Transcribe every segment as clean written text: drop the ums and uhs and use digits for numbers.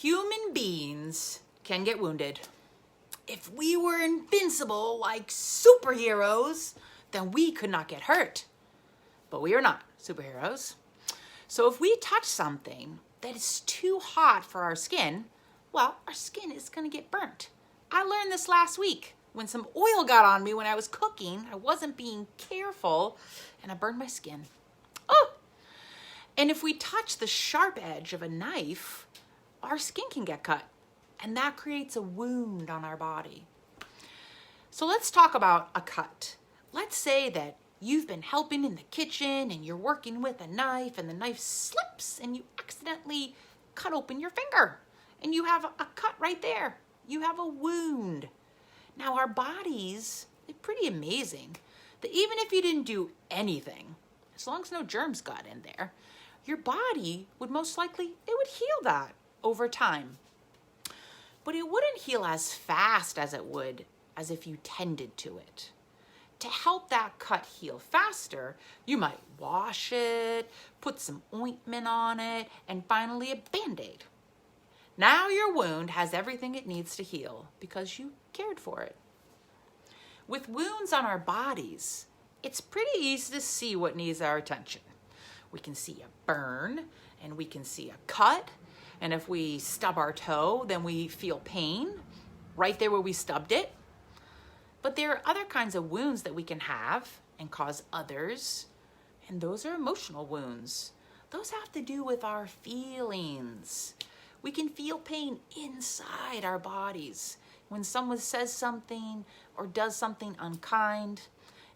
Human beings can get wounded. If we were invincible like superheroes, then we could not get hurt. But we are not superheroes. So if we touch something that is too hot for our skin, well, our skin is going to get burnt. I learned this last week when some oil got on me when I was cooking. I wasn't being careful and I burned my skin. Oh! And if we touch the sharp edge of a knife, our skin can get cut, and that creates a wound on our body. So let's talk about a cut. Let's say that you've been helping in the kitchen and you're working with a knife and the knife slips and you accidentally cut open your finger and you have a cut right there. You have a wound. Now our bodies, they're pretty amazing that even if you didn't do anything, as long as no germs got in there, your body would most likely, it would heal that over time. But it wouldn't heal as fast as it would as if you tended to it. To help that cut heal faster, you might wash it, put some ointment on it, and finally a BandAid. Now your wound has everything it needs to heal because you cared for it. With wounds on our bodies, it's pretty easy to see what needs our attention. We can see a burn and we can see a cut. And if we stub our toe, then we feel pain right there where we stubbed it. But there are other kinds of wounds that we can have and cause others. And those are emotional wounds. Those have to do with our feelings. We can feel pain inside our bodies when someone says something or does something unkind.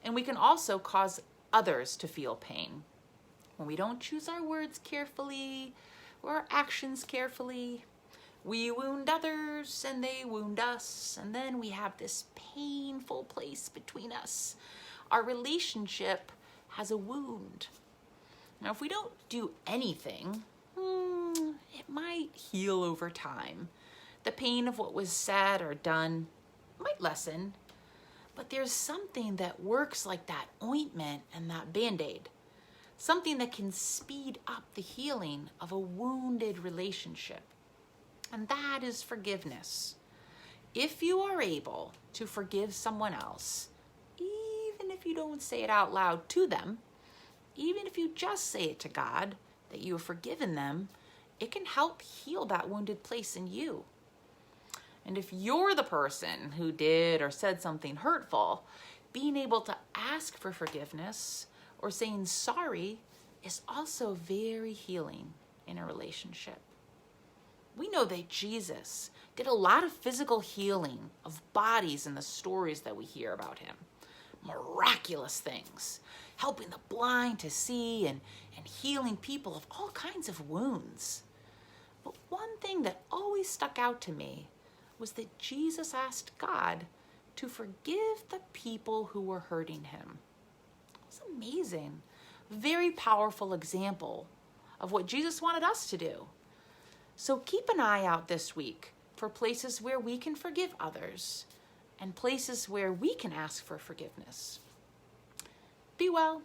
And we can also cause others to feel pain when we don't choose our words carefully or our actions carefully. We wound others and they wound us, and then we have this painful place between us. Our relationship has a wound. Now, if we don't do anything, it might heal over time. The pain of what was said or done might lessen, but there's something that works like that ointment and that Band-Aid. Something that can speed up the healing of a wounded relationship. And that is forgiveness. If you are able to forgive someone else, even if you don't say it out loud to them, even if you just say it to God that you have forgiven them, it can help heal that wounded place in you. And if you're the person who did or said something hurtful, being able to ask for forgiveness or saying sorry is also very healing in a relationship. We know that Jesus did a lot of physical healing of bodies in the stories that we hear about him. Miraculous things, helping the blind to see and healing people of all kinds of wounds. But one thing that always stuck out to me was that Jesus asked God to forgive the people who were hurting him. It's amazing. Very powerful example of what Jesus wanted us to do. So keep an eye out this week for places where we can forgive others and places where we can ask for forgiveness. Be well.